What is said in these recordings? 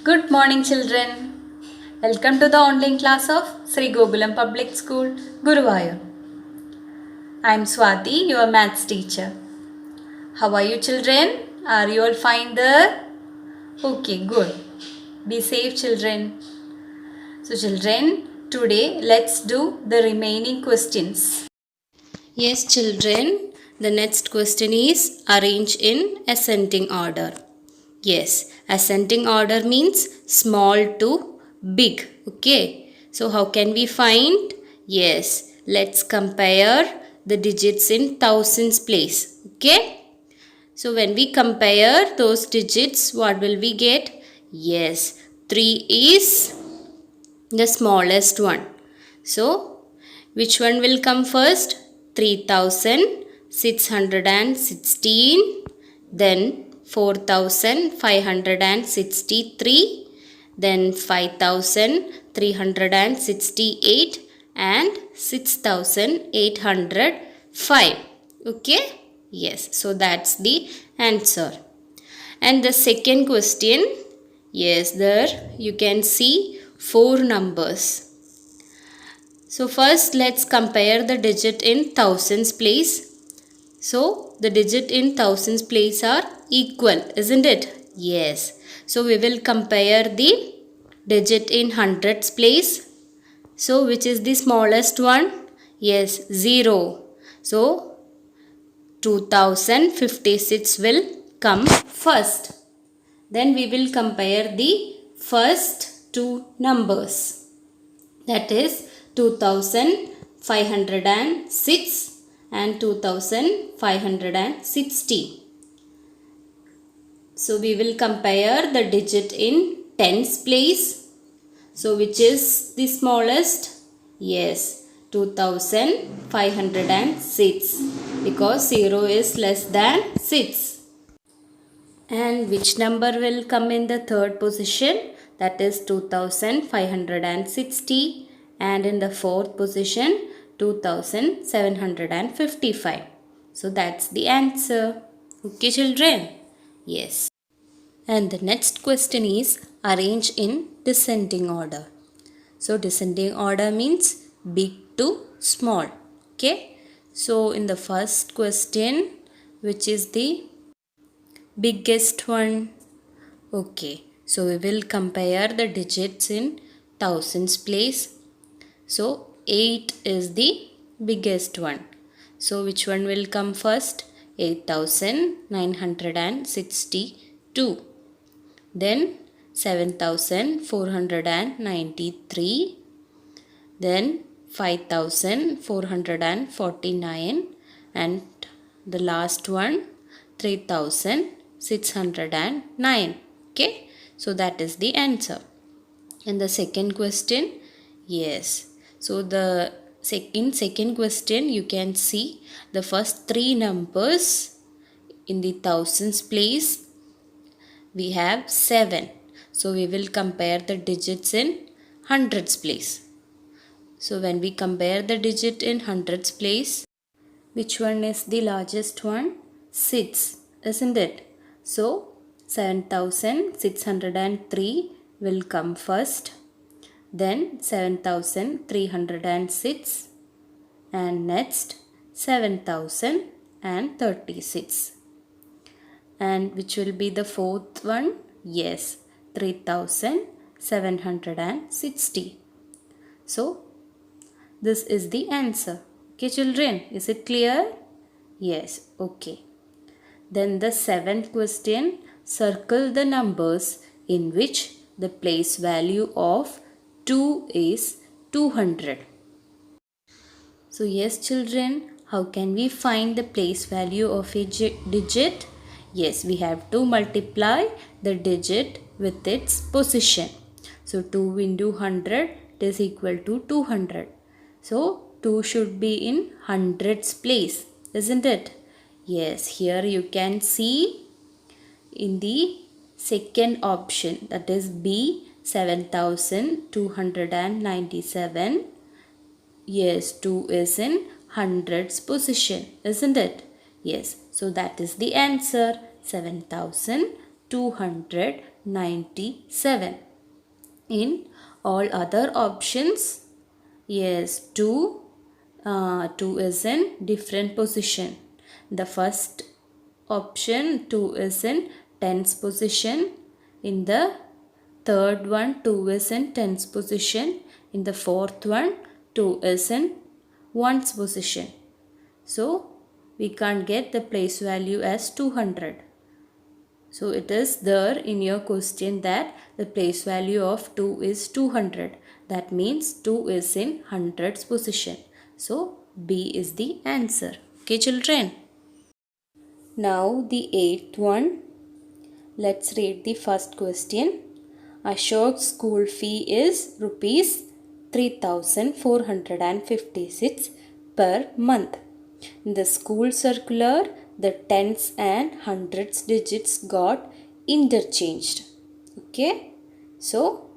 Good morning, children. Welcome to the online class of Sri Gokulam Public School, Guruvayur. I am Swati, your maths teacher. How are you, children? Are you all fine there? Okay, good. Be safe, children. So, children, today let's do the remaining questions. Yes, children, the next question is arrange in ascending order. Yes, ascending order means small to big. Okay, so how can we find? Yes, let's compare the digits in thousands place. Okay, so when we compare those digits, what will we get? Yes, 3 is the smallest one. So, which one will come first? 3616, then 4563, then 5368 and 6805. Okay? Yes, so that's the answer. And the second question, yes, there you can see 4 numbers. So first let's compare the digit in thousands place. So the digit in thousands place are equal, isn't it? Yes. So we will compare the digit in hundreds place. So which is the smallest one? Yes, 0. So 2056 will come first. Then we will compare the first two numbers. That is 2506 and 2560. So we will compare the digit in tens place. So which is the smallest? Yes, 2506 because 0 is less than 6. And which number will come in the third position? That is 2560, and in the fourth position 2755. So that's the answer. Okay, children? Yes. And the next question is arrange in descending order. So descending order means big to small. Okay. So in the first question, which is the biggest one? Okay, so we will compare the digits in thousands place. So 8 is the biggest one. So which one will come first? 8962. Then 7493. Then 5449. And the last one 3609. Okay, so that is the answer. And the second question, yes, so the second question you can see the first three numbers in the thousands place. We have 7, so we will compare the digits in hundreds place. So when we compare the digit in hundreds place, which one is the largest one? 6, isn't it? So 7603 will come first, then 7306, and next 7036. And which will be the fourth one? Yes, 3760. So this is the answer. Okay, children, is it clear? Yes, okay. Then the seventh question, circle the numbers in which the place value of 2 is 200. So yes, children, how can we find the place value of a digit? Yes, we have to multiply the digit with its position. So 2 into 100 is equal to 200. So 2 should be in hundreds place, isn't it? Yes, here you can see in the second option, that is B, 7297. Yes, 2 is in hundreds position, isn't it? Yes, so that is the answer, 7297. 97. In all other options, yes, 2 is in different position. The first option 2 is in tens position. In the third one 2 is in tens position. In the fourth one 2 is in ones position. So we can't get the place value as 200. So it is there in your question that the place value of 2 is 200. That means 2 is in hundreds position. So B is the answer. Okay, children. Now the eighth one. Let's read the first question. Ashok's school fee is rupees 3,456 per month. In the school circular, the tens and hundreds digits got interchanged. Okay, so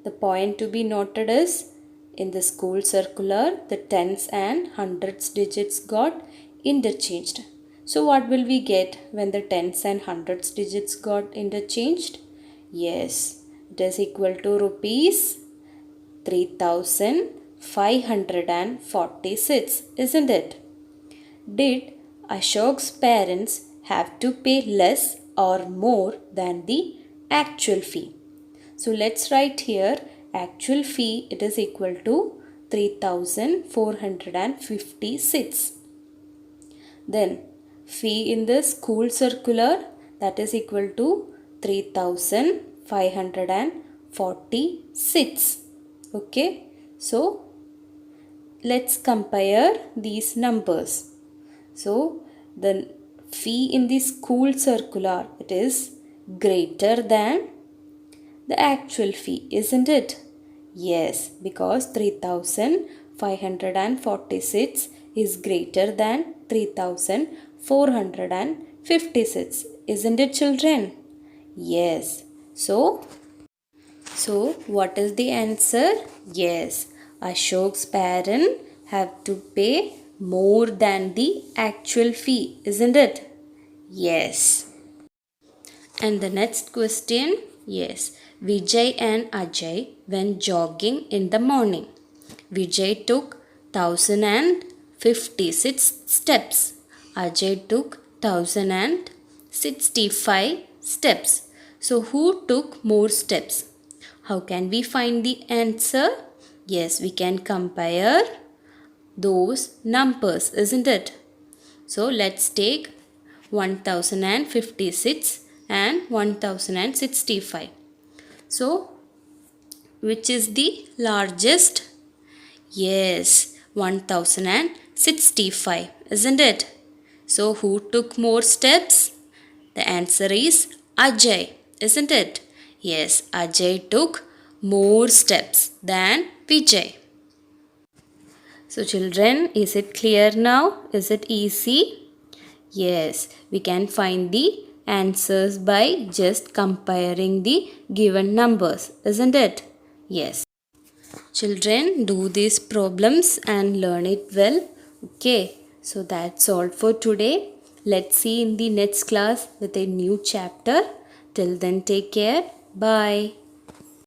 the point to be noted is in the school circular the tens and hundreds digits got interchanged. So what will we get when the tens and hundreds digits got interchanged? Yes, it is equal to rupees 3,546, isn't it? Did Ashok's parents have to pay less or more than the actual fee? So let's write here actual fee, it is equal to 3,456. Then fee in the school circular, that is equal to 3,546. Okay, so let's compare these numbers. So the fee in the school circular, it is greater than the actual fee, isn't it? Yes, because 3,546 is greater than 3,456, isn't it, children? Yes. So what is the answer? Yes, Ashok's parents have to pay more than the actual fee, isn't it? Yes. And the next question, yes, Vijay and Ajay went jogging in the morning. Vijay took 1,056 steps. Ajay took 1,065 steps. So who took more steps? How can we find the answer? Yes, we can compare those numbers, isn't it? So let's take 1,056 and 1,065. So which is the largest? Yes, 1,065, isn't it? So who took more steps? The answer is Ajay, isn't it? Yes, Ajay took more steps than Vijay. So children, is it clear now? Is it easy? Yes, we can find the answers by just comparing the given numbers, isn't it? Yes. Children, do these problems and learn it well. Okay, so that's all for today. Let's see in the next class with a new chapter. Till then, take care. Bye.